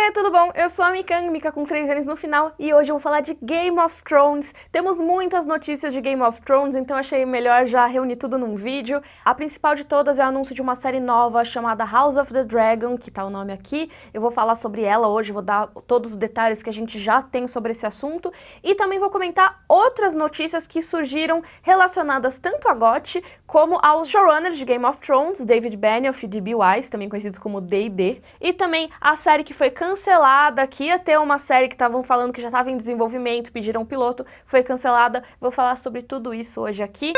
Oiê, tudo bom? Eu sou a Mika com 3 N's no final, e hoje eu vou falar de Game of Thrones. Temos muitas notícias de Game of Thrones, então achei melhor já reunir tudo num vídeo. A principal de todas é o anúncio de uma série nova chamada House of the Dragon, que tá o nome aqui. Eu vou falar sobre ela hoje, vou dar todos os detalhes que a gente já tem sobre esse assunto, e também vou comentar outras notícias que surgiram relacionadas tanto a GOT como aos showrunners de Game of Thrones, David Benioff e D.B. Weiss, também conhecidos como D&D, e também a série que foi cancelada, que ia ter uma série que estavam falando que já estava em desenvolvimento, pediram um piloto, foi cancelada. Vou falar sobre tudo isso hoje aqui.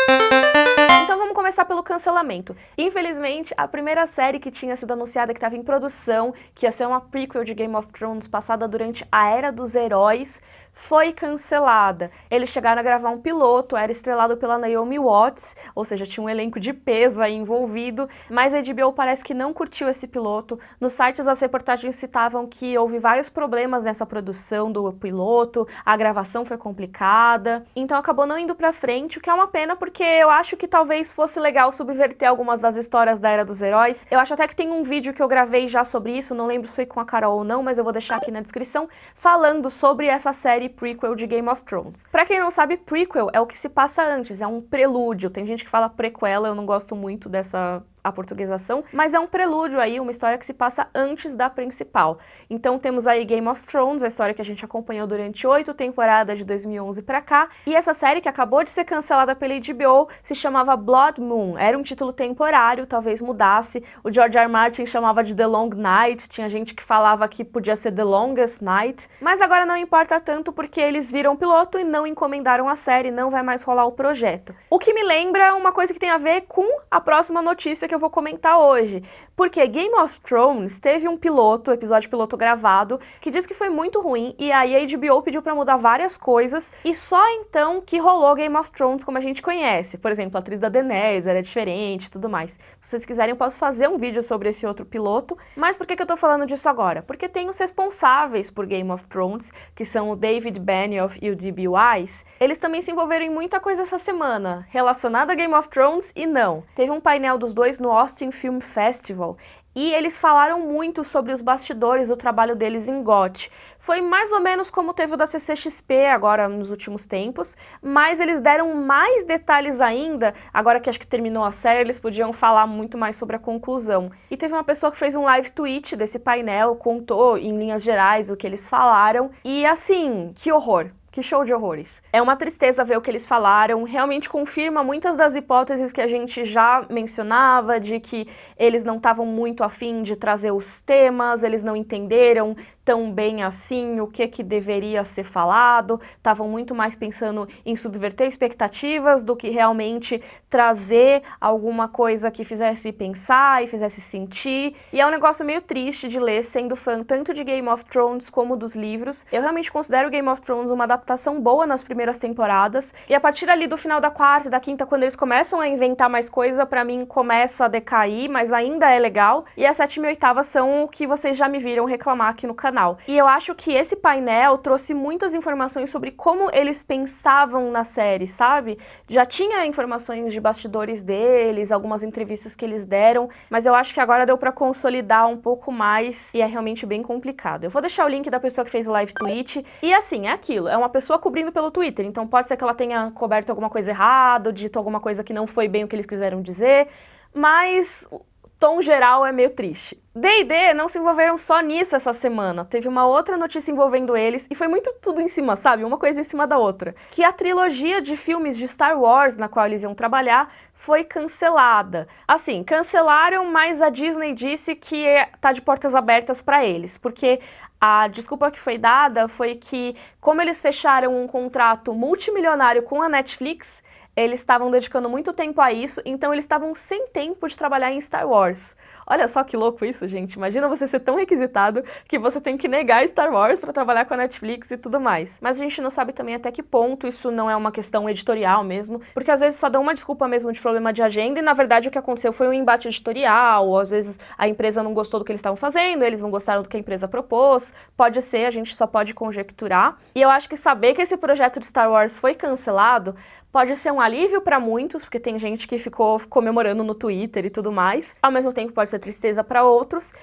Então vamos começar pelo cancelamento. Infelizmente, a primeira série que tinha sido anunciada, que estava em produção, que ia ser uma prequel de Game of Thrones passada durante a Era dos Heróis, foi cancelada. Eles chegaram a gravar um piloto, era estrelado pela Naomi Watts, ou seja, tinha um elenco de peso aí envolvido, mas a HBO parece que não curtiu esse piloto. Nos sites as reportagens citavam que houve vários problemas nessa produção do piloto, a gravação foi complicada, então acabou não indo pra frente, o que é uma pena, porque eu acho que talvez fosse legal subverter algumas das histórias da Era dos Heróis. Eu acho até que tem um vídeo que eu gravei já sobre isso, não lembro se foi com a Carol ou não, mas eu vou deixar aqui na descrição, falando sobre essa série prequel de Game of Thrones. Pra quem não sabe, prequel é o que se passa antes, é um prelúdio. Tem gente que fala prequela, eu não gosto muito dessa aportuguesação, mas é um prelúdio aí, uma história que se passa antes da principal. Então temos aí Game of Thrones, a história que a gente acompanhou durante 8 temporadas de 2011 pra cá, e essa série que acabou de ser cancelada pela HBO se chamava Blood Moon, era um título temporário, talvez mudasse, o George R. R. Martin chamava de The Long Night, tinha gente que falava que podia ser The Longest Night, mas agora não importa tanto porque eles viram o piloto e não encomendaram a série, não vai mais rolar o projeto. O que me lembra uma coisa que tem a ver com a próxima notícia que eu vou comentar hoje, porque Game of Thrones teve um piloto, episódio piloto gravado, que diz que foi muito ruim, e aí a HBO pediu pra mudar várias coisas, e só então que rolou Game of Thrones como a gente conhece. Por exemplo, a atriz da Daenerys era diferente e tudo mais. Se vocês quiserem, eu posso fazer um vídeo sobre esse outro piloto, mas por que eu tô falando disso agora? Porque tem os responsáveis por Game of Thrones, que são o David Benioff e o D.B. Weiss, eles também se envolveram em muita coisa essa semana, relacionada a Game of Thrones e não. Teve um painel dos dois no Austin Film Festival, e eles falaram muito sobre os bastidores do trabalho deles em GOT. Foi mais ou menos como teve o da CCXP agora nos últimos tempos, mas eles deram mais detalhes ainda, agora que acho que terminou a série, eles podiam falar muito mais sobre a conclusão. E teve uma pessoa que fez um live tweet desse painel, contou em linhas gerais o que eles falaram, e assim, que horror! Que show de horrores. É uma tristeza ver o que eles falaram, realmente confirma muitas das hipóteses que a gente já mencionava, de que eles não estavam muito afim de trazer os temas, eles não entenderam tão bem assim o que deveria ser falado, estavam muito mais pensando em subverter expectativas do que realmente trazer alguma coisa que fizesse pensar e fizesse sentir. E é um negócio meio triste de ler, sendo fã tanto de Game of Thrones como dos livros. Eu realmente considero Game of Thrones uma adaptação boa nas primeiras temporadas, e a partir ali do final da quarta e da quinta, quando eles começam a inventar mais coisa, pra mim começa a decair, mas ainda é legal, e a sétima e oitava são o que vocês já me viram reclamar aqui no canal. E eu acho que esse painel trouxe muitas informações sobre como eles pensavam na série, sabe? Já tinha informações de bastidores deles, algumas entrevistas que eles deram, mas eu acho que agora deu pra consolidar um pouco mais, e é realmente bem complicado. Eu vou deixar o link da pessoa que fez o live tweet, e assim, é aquilo, é uma pessoa cobrindo pelo Twitter, então pode ser que ela tenha coberto alguma coisa errada, dito alguma coisa que não foi bem o que eles quiseram dizer, mas o tom geral é meio triste. D&D não se envolveram só nisso essa semana, teve uma outra notícia envolvendo eles, e foi muito tudo em cima, sabe? Uma coisa em cima da outra. Que a trilogia de filmes de Star Wars, na qual eles iam trabalhar, foi cancelada. Assim, cancelaram, mas a Disney disse que tá de portas abertas pra eles, porque a desculpa que foi dada foi que, como eles fecharam um contrato multimilionário com a Netflix, eles estavam dedicando muito tempo a isso, então eles estavam sem tempo de trabalhar em Star Wars. Olha só que louco isso, gente. Imagina você ser tão requisitado que você tem que negar Star Wars pra trabalhar com a Netflix e tudo mais. Mas a gente não sabe também até que ponto isso não é uma questão editorial mesmo, porque às vezes só dão uma desculpa mesmo de problema de agenda e na verdade o que aconteceu foi um embate editorial, ou às vezes a empresa não gostou do que eles estavam fazendo, eles não gostaram do que a empresa propôs. Pode ser, a gente só pode conjecturar. E eu acho que saber que esse projeto de Star Wars foi cancelado pode ser um alívio pra muitos, porque tem gente que ficou comemorando no Twitter e tudo mais. Ao mesmo tempo pode ser tristeza pra outros.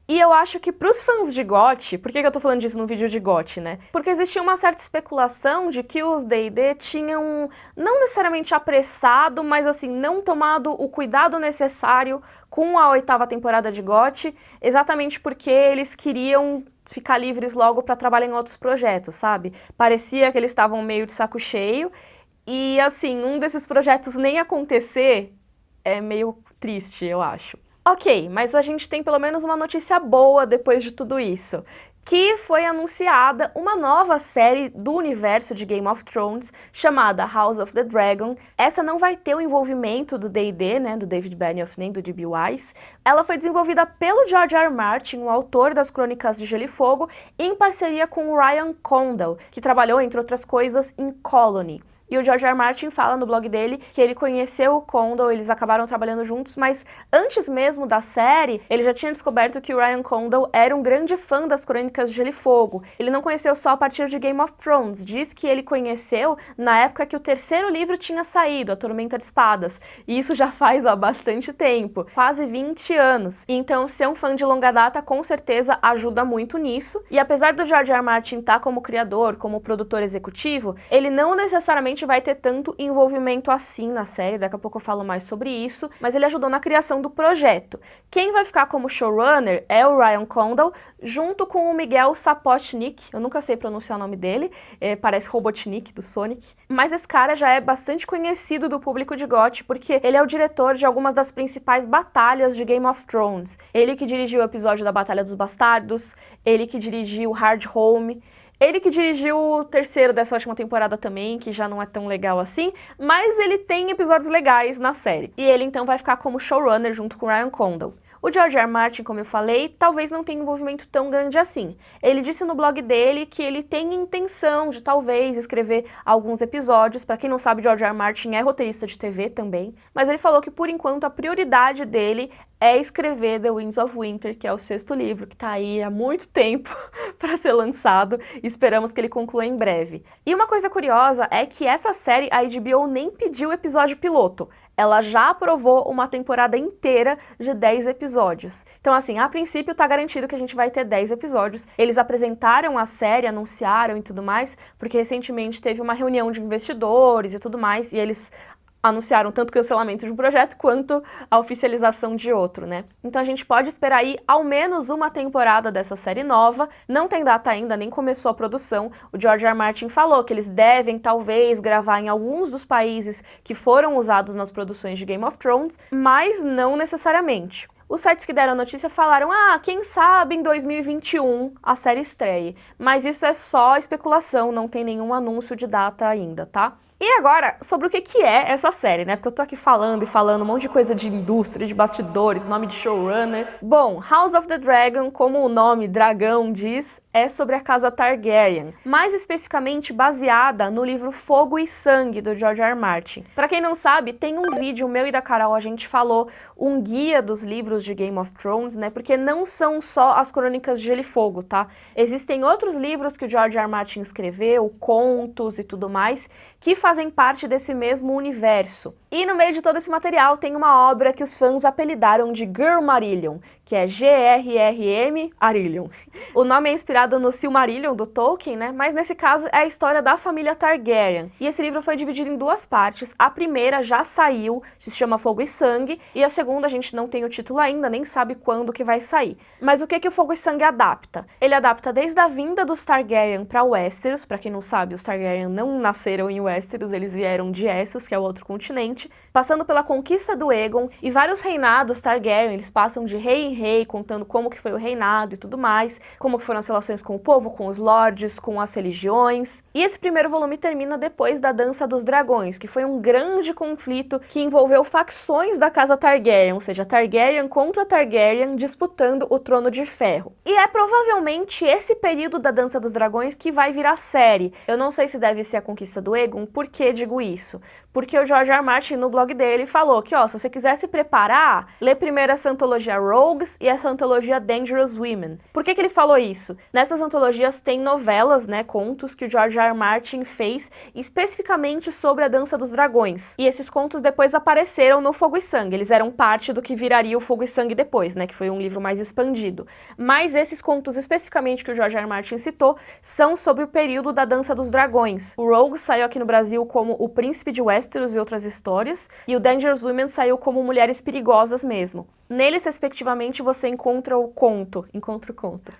E eu acho que pros fãs de GOT, por que eu tô falando disso no vídeo de GOT, né? Porque existia uma certa especulação de que os D&D tinham não necessariamente apressado, mas assim, não tomado o cuidado necessário com a 8ª temporada de GOT, exatamente porque eles queriam ficar livres logo pra trabalhar em outros projetos, sabe? Parecia que eles estavam meio de saco cheio, e assim, um desses projetos nem acontecer é meio triste, eu acho. Ok, mas a gente tem pelo menos uma notícia boa depois de tudo isso, que foi anunciada uma nova série do universo de Game of Thrones chamada House of the Dragon. Essa não vai ter o envolvimento do D&D, né, do David Benioff, nem do D.B. Weiss. Ela foi desenvolvida pelo George R. R. Martin, o autor das Crônicas de Gelo e Fogo, em parceria com o Ryan Condal, que trabalhou, entre outras coisas, em Colony. E o George R. R. Martin fala no blog dele que ele conheceu o Condal, eles acabaram trabalhando juntos, mas antes mesmo da série, ele já tinha descoberto que o Ryan Condal era um grande fã das Crônicas de Gelo e Fogo. Ele não conheceu só a partir de Game of Thrones, diz que ele conheceu na época que o 3º livro tinha saído, A Tormenta de Espadas. E isso já faz bastante tempo, quase 20 anos. Então ser um fã de longa data com certeza ajuda muito nisso. E apesar do George R. R. Martin estar como criador, como produtor executivo, ele não necessariamente vai ter tanto envolvimento assim na série, daqui a pouco eu falo mais sobre isso, mas ele ajudou na criação do projeto. Quem vai ficar como showrunner é o Ryan Condal, junto com o Miguel Sapochnik, eu nunca sei pronunciar o nome dele, parece Robotnik do Sonic, mas esse cara já é bastante conhecido do público de GOT, porque ele é o diretor de algumas das principais batalhas de Game of Thrones. Ele que dirigiu o episódio da Batalha dos Bastardos, ele que dirigiu Hard Home, ele que dirigiu o 3º dessa última temporada também, que já não é tão legal assim, mas ele tem episódios legais na série. E ele então vai ficar como showrunner junto com o Ryan Condal. O George R. R. Martin, como eu falei, talvez não tenha envolvimento tão grande assim. Ele disse no blog dele que ele tem intenção de talvez escrever alguns episódios. Pra quem não sabe, George R. R. Martin é roteirista de TV também, mas ele falou que por enquanto a prioridade dele é escrever The Winds of Winter, que é o 6º livro, que tá aí há muito tempo para ser lançado, e esperamos que ele conclua em breve. E uma coisa curiosa é que essa série, a HBO nem pediu episódio piloto. Ela já aprovou uma temporada inteira de 10 episódios. Então, assim, a princípio tá garantido que a gente vai ter 10 episódios. Eles apresentaram a série, anunciaram e tudo mais, porque recentemente teve uma reunião de investidores e tudo mais, e eles anunciaram tanto o cancelamento de um projeto quanto a oficialização de outro, né? Então a gente pode esperar aí ao menos uma temporada dessa série nova. Não tem data ainda, nem começou a produção. O George R. R. Martin falou que eles devem talvez gravar em alguns dos países que foram usados nas produções de Game of Thrones, mas não necessariamente. Os sites que deram a notícia falaram, quem sabe em 2021 a série estreie. Mas isso é só especulação, não tem nenhum anúncio de data ainda, tá? E agora, sobre o que é essa série, né? Porque eu tô aqui falando e falando um monte de coisa de indústria, de bastidores, nome de showrunner. Bom, House of the Dragon, como o nome dragão diz, é sobre a casa Targaryen, mais especificamente baseada no livro Fogo e Sangue, do George R. R. Martin. Pra quem não sabe, tem um vídeo meu e da Carol, a gente falou um guia dos livros de Game of Thrones, né? Porque não são só as Crônicas de Gelo e Fogo, tá? Existem outros livros que o George R. R. Martin escreveu, contos e tudo mais, que fazem parte desse mesmo universo. E no meio de todo esse material tem uma obra que os fãs apelidaram de Gurmarillion, que é G-R-R-M Arillion. O nome é inspirado no Silmarillion do Tolkien, né? Mas nesse caso é a história da família Targaryen. E esse livro foi dividido em 2 partes. A primeira já saiu, se chama Fogo e Sangue, e a segunda a gente não tem o título ainda, nem sabe quando que vai sair. Mas o que o Fogo e Sangue adapta? Ele adapta desde a vinda dos Targaryen para Westeros. Pra quem não sabe, os Targaryen não nasceram em Westeros, eles vieram de Essos, que é o outro continente, passando pela conquista do Aegon e vários reinados Targaryen. Eles passam de rei em rei, contando como que foi o reinado e tudo mais, como que foram as relações com o povo, com os lords, com as religiões. E esse primeiro volume termina depois da Dança dos Dragões, que foi um grande conflito que envolveu facções da casa Targaryen, ou seja, Targaryen contra Targaryen disputando o Trono de Ferro. E é provavelmente esse período da Dança dos Dragões que vai virar série. Eu não sei se deve ser a conquista do Aegon, por por que digo isso? Porque o George R. R. Martin, no blog dele, falou que, ó, se você quiser se preparar, lê primeiro essa antologia Rogues e essa antologia Dangerous Women. Por que ele falou isso? Nessas antologias tem novelas, né, contos que o George R. R. Martin fez especificamente sobre a Dança dos Dragões. E esses contos depois apareceram no Fogo e Sangue. Eles eram parte do que viraria o Fogo e Sangue depois, né, que foi um livro mais expandido. Mas esses contos especificamente que o George R. R. Martin citou são sobre o período da Dança dos Dragões. O Rogue saiu aqui no Brasil como O Príncipe de Westeros e Outras Histórias, e o Dangerous Women saiu como Mulheres Perigosas mesmo. Neles, respectivamente, você encontra o conto,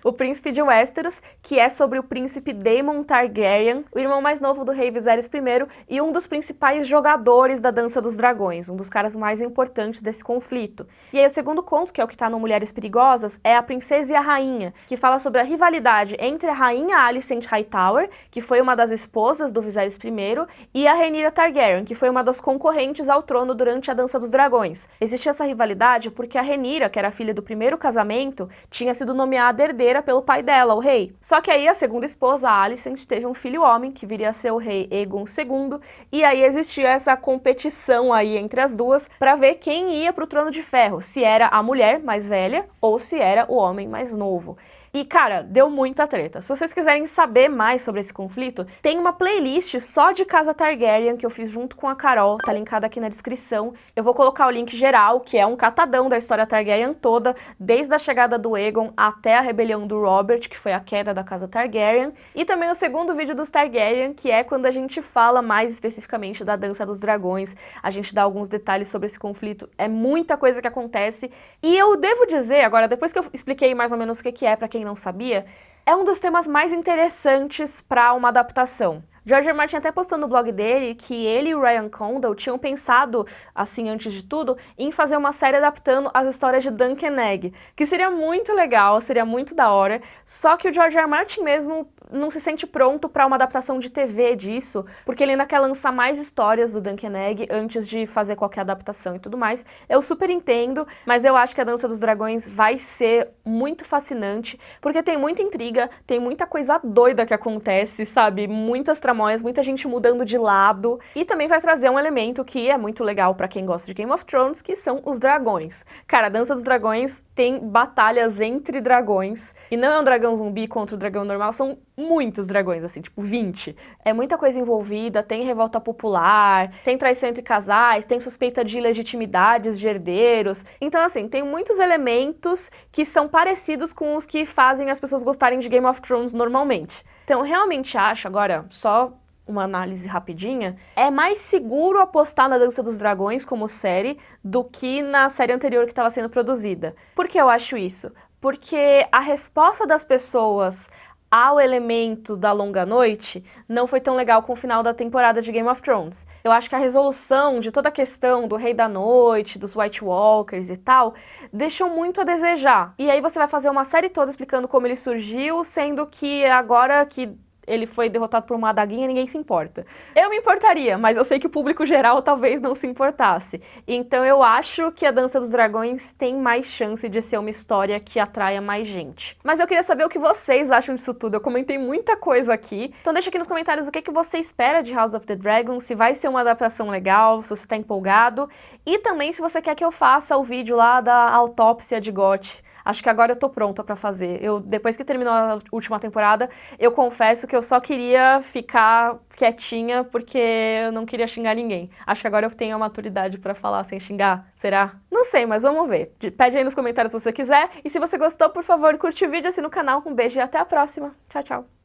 O Príncipe de Westeros, que é sobre o príncipe Daemon Targaryen, o irmão mais novo do rei Viserys I e um dos principais jogadores da Dança dos Dragões, um dos caras mais importantes desse conflito. E aí o segundo conto, que é o que tá no Mulheres Perigosas, é A Princesa e a Rainha, que fala sobre a rivalidade entre a rainha Alicent Hightower, que foi uma das esposas do Viserys I, e a Rhaenyra Targaryen, que foi uma das concorrentes ao trono durante a Dança dos Dragões. Existia essa rivalidade porque a Rhaenyra, que era filha do primeiro casamento, tinha sido nomeada herdeira pelo pai dela, o rei. Só que aí a segunda esposa, a Alicent, teve um filho homem, que viria a ser o rei Aegon II, e aí existia essa competição aí entre as duas para ver quem ia pro Trono de Ferro, se era a mulher mais velha ou se era o homem mais novo. E, cara, deu muita treta. Se vocês quiserem saber mais sobre esse conflito, tem uma playlist só de Casa Targaryen que eu fiz junto com a Carol, tá linkada aqui na descrição. Eu vou colocar o link geral, que é um catadão da história Targaryen toda, desde a chegada do Aegon até a rebelião do Robert, que foi a queda da Casa Targaryen, e também o segundo vídeo dos Targaryen, que é quando a gente fala mais especificamente da Dança dos Dragões, a gente dá alguns detalhes sobre esse conflito, é muita coisa que acontece, e eu devo dizer, agora, depois que eu expliquei mais ou menos o que é, pra quem não sabia, é um dos temas mais interessantes para uma adaptação. George R. R. Martin até postou no blog dele que ele e o Ryan Condal tinham pensado, assim, antes de tudo, em fazer uma série adaptando as histórias de Dunk and Egg, que seria muito legal, seria muito da hora, só que o George R. R. Martin mesmo não se sente pronto para uma adaptação de TV disso, porque ele ainda quer lançar mais histórias do Dunk and Egg antes de fazer qualquer adaptação e tudo mais. Eu super entendo, mas eu acho que a Dança dos Dragões vai ser muito fascinante, porque tem muita intriga, tem muita coisa doida que acontece, sabe? Muitas tramóias, muita gente mudando de lado, e também vai trazer um elemento que é muito legal pra quem gosta de Game of Thrones, que são os dragões. Cara, a Dança dos Dragões tem batalhas entre dragões, e não é um dragão zumbi contra o dragão normal, são muitos dragões, assim, tipo 20. É muita coisa envolvida, tem revolta popular, tem traição entre casais, tem suspeita de ilegitimidades de herdeiros. Então, assim, tem muitos elementos que são parecidos com os que fazem as pessoas gostarem de Game of Thrones normalmente. Então, eu realmente acho, agora, só uma análise rapidinha, é mais seguro apostar na Dança dos Dragões como série do que na série anterior que estava sendo produzida. Por que eu acho isso? Porque a resposta das pessoas ao elemento da longa noite não foi tão legal com o final da temporada de Game of Thrones. Eu acho que a resolução de toda a questão do Rei da Noite, dos White Walkers e tal, deixou muito a desejar. E aí você vai fazer uma série toda explicando como ele surgiu, sendo que agora que ele foi derrotado por uma adaguinha, ninguém se importa. Eu me importaria, mas eu sei que o público geral talvez não se importasse. Então eu acho que a Dança dos Dragões tem mais chance de ser uma história que atraia mais gente. Mas eu queria saber o que vocês acham disso tudo. Eu comentei muita coisa aqui. Então deixa aqui nos comentários o que você espera de House of the Dragon, se vai ser uma adaptação legal, se você tá empolgado. E também se você quer que eu faça o vídeo lá da autópsia de GOT. Acho que agora eu tô pronta pra fazer. Depois que terminou a última temporada, eu confesso que eu só queria ficar quietinha porque eu não queria xingar ninguém. Acho que agora eu tenho a maturidade pra falar sem xingar. Será? Não sei, mas vamos ver. Pede aí nos comentários se você quiser. E se você gostou, por favor, curte o vídeo, assina o canal. Um beijo e até a próxima. Tchau, tchau.